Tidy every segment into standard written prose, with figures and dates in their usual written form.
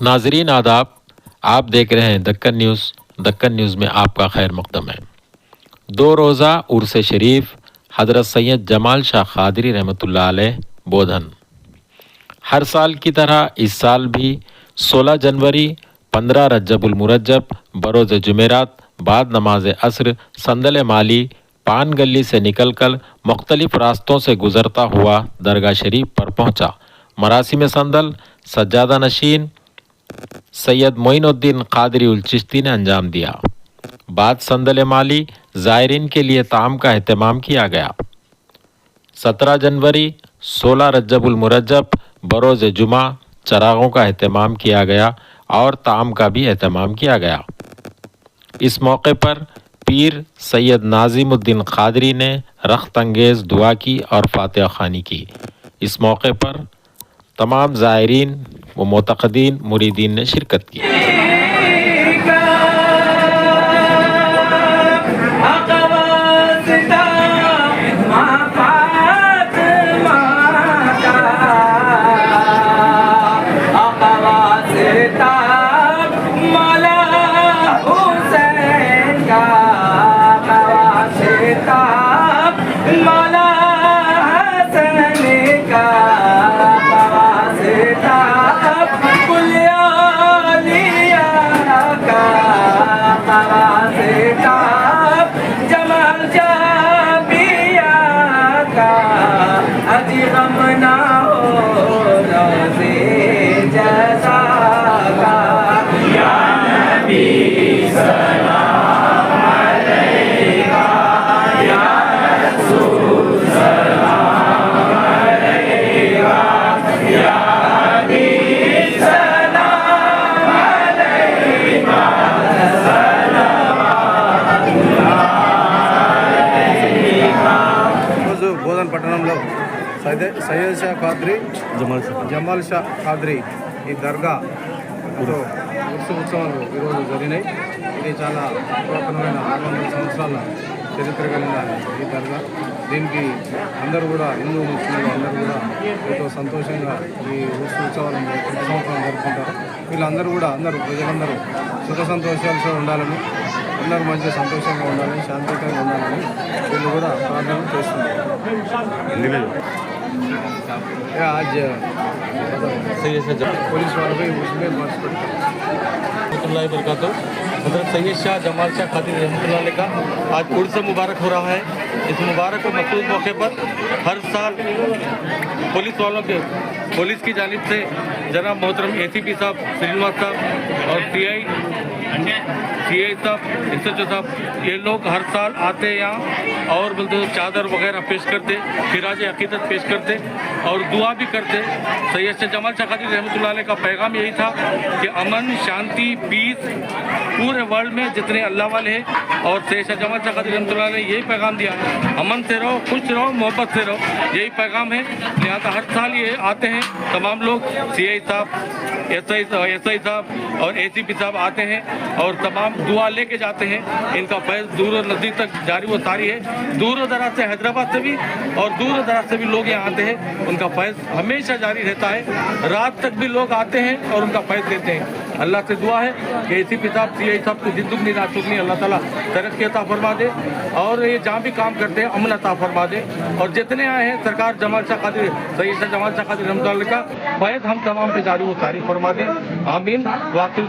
नाजरीन आदाब, आप देख रहे हैं दक्कन न्यूज़। दक्कन न्यूज़ में आपका खैर मकदम है। 2 रोज़ा उर्स शरीफ हज़रत सैयद जमाल शाह क़ादरी रहमतुल्लाह अलैह बोधन। हर साल की तरह इस साल भी 16 जनवरी 15 रज्जबुल मुरज्जब बरोज़ जुमेरात बाद नमाज असर संदल माली पान गली से निकलकर मुख्तलिफ रास्तों से गुज़रता हुआ दरगाह शरीफ पर पहुँचा। मरासिम संदल सज्जादा नशीन सैयद मोइनुद्दीन क़ादरी उल चिश्ती ने अंजाम दिया। बाद संदल माली ज़ायरीन के लिए ताम का अहतमाम किया गया। 17 जनवरी 16 रज्जबुल मुरज्जब बरोज़ जुमा चरागों का अहतमाम किया गया और ताम का भी अहतमाम किया गया। इस मौके पर पीर सैयद नाज़िमुद्दीन क़ादरी ने रख्त अंगेज़ दुआ की और फातिहा ख़ानी की। इस मौके पर तमाम ज़ायरीन व मुतक़दीन मुरीदीन ने शिरकत की। బోధన్ పట్టణంలో సయ్యద్ షా ఖాద్రీ జమాల్ షా ఖాద్రీ ఈ దర్గా ఉత్సవాలు ఈరోజు జరిగినాయి. ఇది చాలా పురాతనమైన 600 సంవత్సరాల చరిత్ర కలిగిన ఈ దర్గా. దీనికి అందరూ కూడా హిందూ ముస్లింలు అందరూ కూడా ఎంతో సంతోషంగా ఈ ఉత్సవాలను ప్రతి సంవత్సరం జరుపుకుంటారు. వీళ్ళందరూ కూడా ప్రజలందరూ సుఖ సంతోషాలతో ఉండాలని, అందరూ మంచిగా సంతోషంగా ఉండాలని, శాంతియుతంగా ఉండాలని వీళ్ళు కూడా ప్రార్థన చేస్తున్నారు. आज पुलिस वालों भी उसमें हज़रत सैयद शाह जमाल शाह क़ादरी रहमतुल्लाह अलैह का आज उर्स मुबारक हो रहा है। इस मुबारक और मखसूस मौके पर हर साल पुलिस की जानिब से जनाब मोहतरम ACP साहब श्रीनिवास साहब और CI साहब इंस्पेक्टर साहब ये लोग हर साल आते यहाँ और बोलते चादर वगैरह पेश करते, खिराज अकीदत पेश करते और दुआ भी करते। सैयद शाह जमाल शाह क़ादरी रहमतुल्लाह अलैह का पैगाम यही था कि अमन, शांति, पीस पूरे वर्ल्ड में जितने अल्लाह वाले हैं और सैयद शाह जमाल शाह क़ादरी रहमतुल्लाह अलैह ने यही पैगाम दिया, अमन से रहो, खुश रहो, मोहब्बत से रहो, यही पैगाम है। लिहाजा हर साल ये आते हैं तमाम लोग, CI साहब, SI साहब और ACP साहब आते हैं और तमाम दुआ लेके जाते हैं। इनका फैज़ दूर और नज़दीक तक जारी व सारी है। दूर दराज से, हैदराबाद से भी और दूर दराज से भी लोग यहाँ आते हैं। उनका फैज़ हमेशा जारी रहता है, रात तक भी लोग आते हैं और उनका फैज़ देते हैं। अल्लाह से दुआ है कि ACP साहब, CI साहब को जिंदगी नाचुकनी अल्लाह ताला तरक्की अता फरमा दे और ये जहाँ भी काम करते हैं अमन अता फरमा दे। और जितने आए हैं सरकार जमाल शाह क़ादरी, सैयद शाह जमाल शाह क़ादरी रहमतुल्लाह अलैह का फैज़ हम तमाम पे जारी व सारी फरमा दे। आमीन। वाक़िल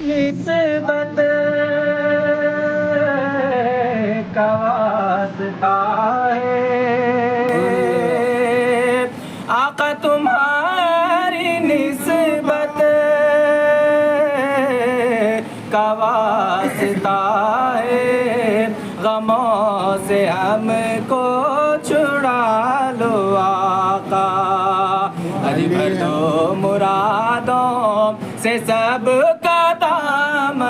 निस्बत का वास्ता है, आका तुम्हारी निस्बत का वास्ता है, गमों से हमको छुड़ा लो आका, हरि भर दो मुरादों से सबका दामन,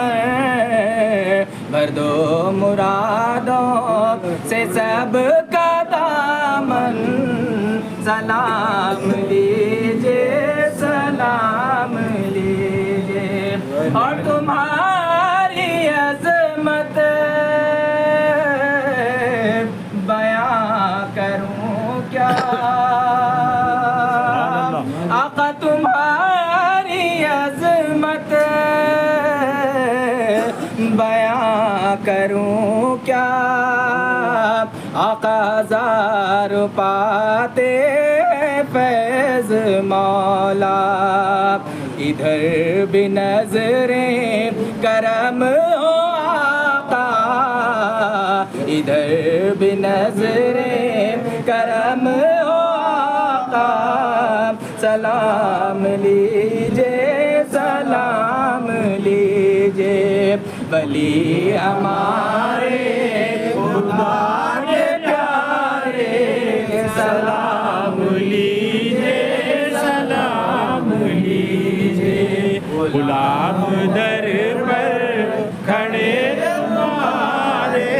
भर दो मुरादों से सबका दामन, सलाम लीजिए सलाम लीजिए, और तुम्हारी अज़मत बयां करूं क्या, आका तुम्हारी अज़मत बयां करूं क्या, आका हजार पाते फैज़ मौला, इधर भी नजरें करम हो आका, इधर भी नजरें करम हो आका, सलाम लीजिए सलाम लीजिए, वली हमारे खुदा के प्यारे, सलाम लीजिए सलाम लीजिए, गुलाम दर पर खड़े हमारे,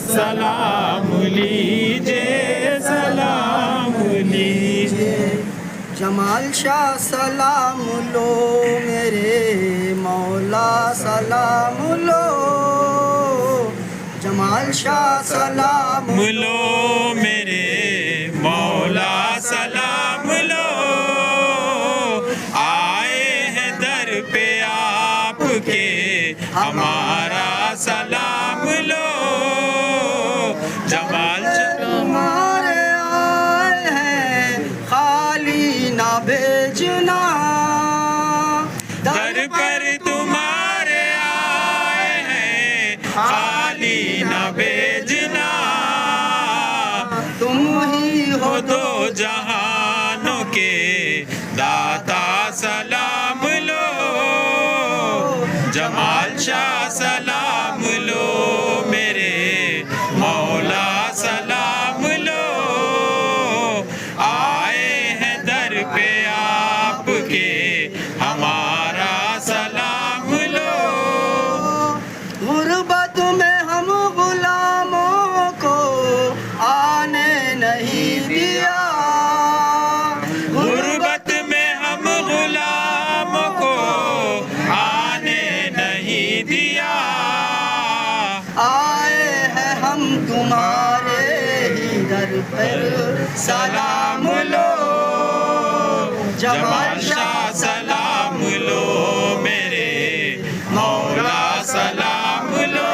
सलाम लीजिए सलाम लीजिए। जमाल शाह सलाम लो मेरे मौला सलाम लो, जमाल शाह सलाम लो मेरे मौला सलाम लो, आए हैं दर पे आपके हमारा सलाम लो, जमाल तुम्हारे आए हैं खाली ना भेजना, दर पर तुम्हारे आए हैं खाली न भेजना, तुम ही हो दो जहानों के दाता सलाम लो, जमाल शाह सलाम लो मेरे मौला सलाम लो, आए हैं दर पे आपके हमारा सलाम लो, गुर्बत में हम गुलामों को आने नहीं दिया, गुर्बत में हम गुलामों को आने नहीं दिया, आए हैं हम तुम्हारे ही दर पर सलाम लो, जमाल शाह सलाम लो मेरे मौला सलाम लो,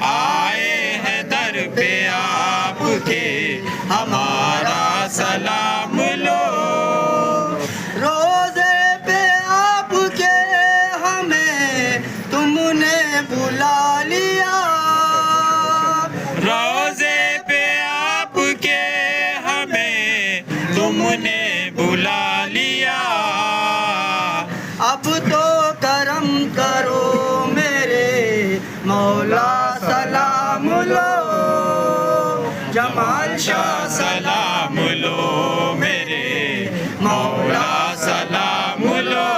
आए हैं दर पे आपके हमारा सलाम लो, रोजे पे आपके हमें तुमने बुला लिया, रोजे पे आपके हमें तुमने बुला लिया, अब तो करम करो मेरे मौला सलाम लो, जमाल शाह सलाम लो मेरे मौला सलाम लो,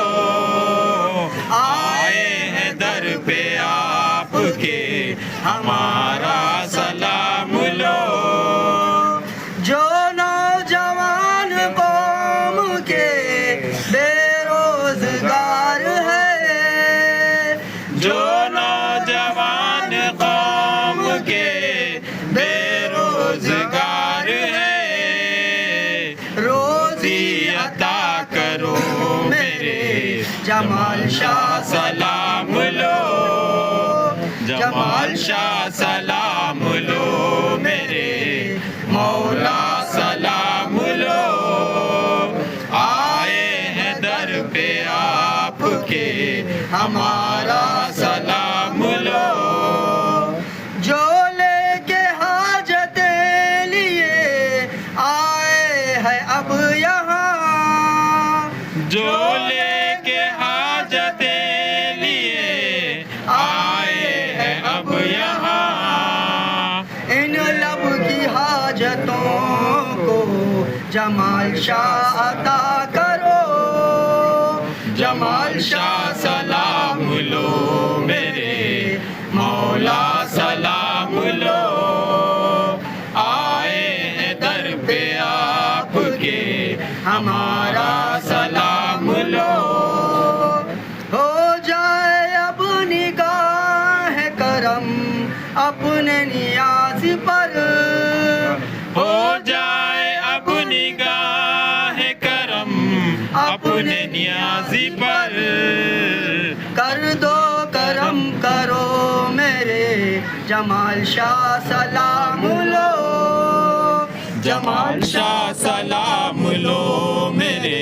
आए हैं दर पे आपके हमारा सलाम लो, जो नौजवान कौम के बेरोजगार है, जो नौजवान कौम के बेरोजगार है, रोजी अता करो मेरे जमाल शाह सलाम लो, जमाल शाह सलाम लो मेरे मौला सलाम लो, आए हैं दर पे आपके जमाल शाह अता करो जमाल शाह सलाम लो मेरे मौला सलाम लो, आए हैं दर पे आपके हमारा सलाम लो। हो जाए अब निगाह करम अपने नियाज पर, हो जाए अब निगाह करम अपने नियाज़ी पर, कर दो करम करो मेरे जमाल शाह सलाम लो। जमाल शाह सलाम लो मेरे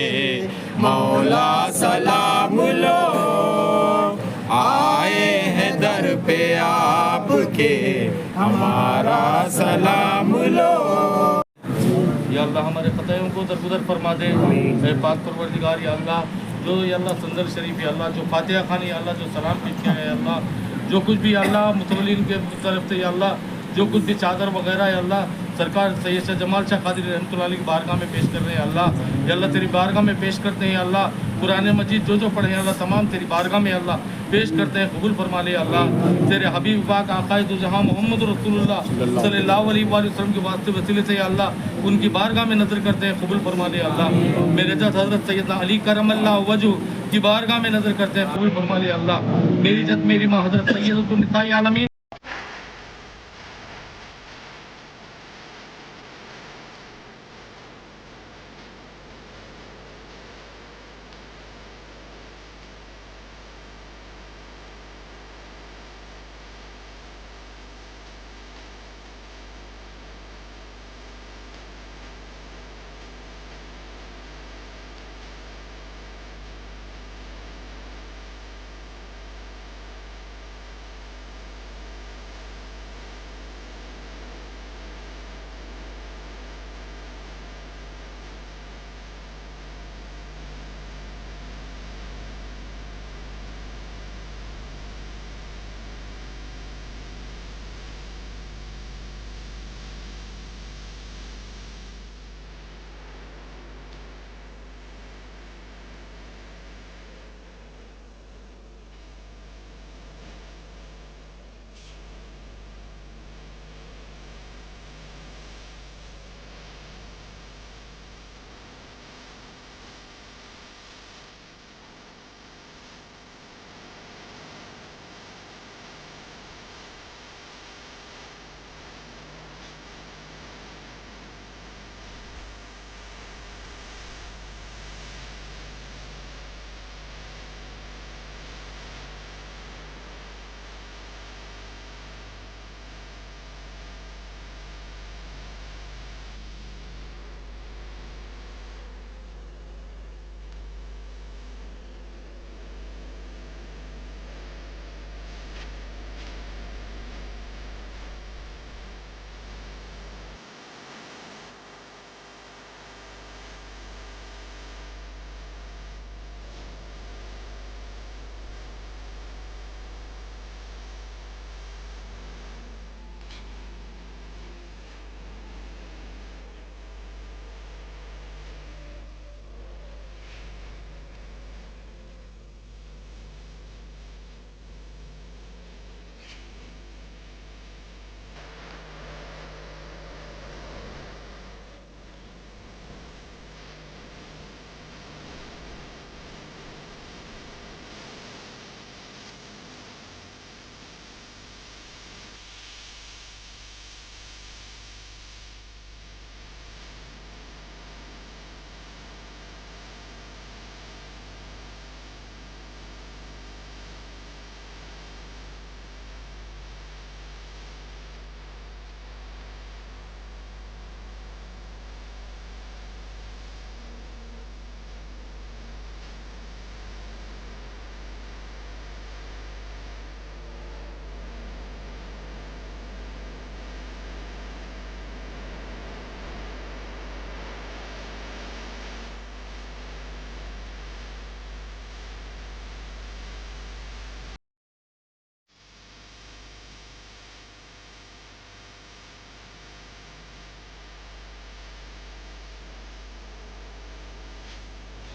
मौला सलाम लो, आए हैं दर पे आपके हमारा सलाम लो। या अल्लाह हमारे ख़ताओं को दरगुदर फरमा दे। ऐ पाक परवरदिगार या अल्लाह, जो या अल्लाह संदर शरीफ या अल्लाह, जो फातिहा खानी या अल्लाह, जो सलाम पेश किया है या अल्लाह, जो कुछ भी या अल्लाह मुतवल्लिन के तरफ से या अल्लाह, जो कुछ भी चादर वगैरह या अल्लाह सरकार सैयद शाह जमाल शाह कादरी रहमतुल्लाह अलैह की बारगाह में पेश कर रहे हैं अल्लाह, या अल्लाह तेरी बारगाह में पेश करते हैं अल्लाह। कुरान मजीद जो पढ़े हैं अल्लाह तमाम तेरी बारगाह में अल्लाह पेश करते हैं, कबूल फरमा ले अल्लाह। तेरे हबीब पाक आक़ाए दो जहां मोहम्मद रसूलुल्लाह सल्लल्लाहु अलैहि वसल्लम के वास्ते वसीले से या अल्लाह उनकी बारगाह में नज़र करते हैं, कबूल फरमा ले अल्लाह। मेरे जद हज़रत सैयदना अली करमल्लाहु वजहू की बारगाह में नज़र करते हैं, कबूल फरमा ले अल्लाह। मेरी जद मेरी माँ हज़रत सैयदतुन निसाई आलमीन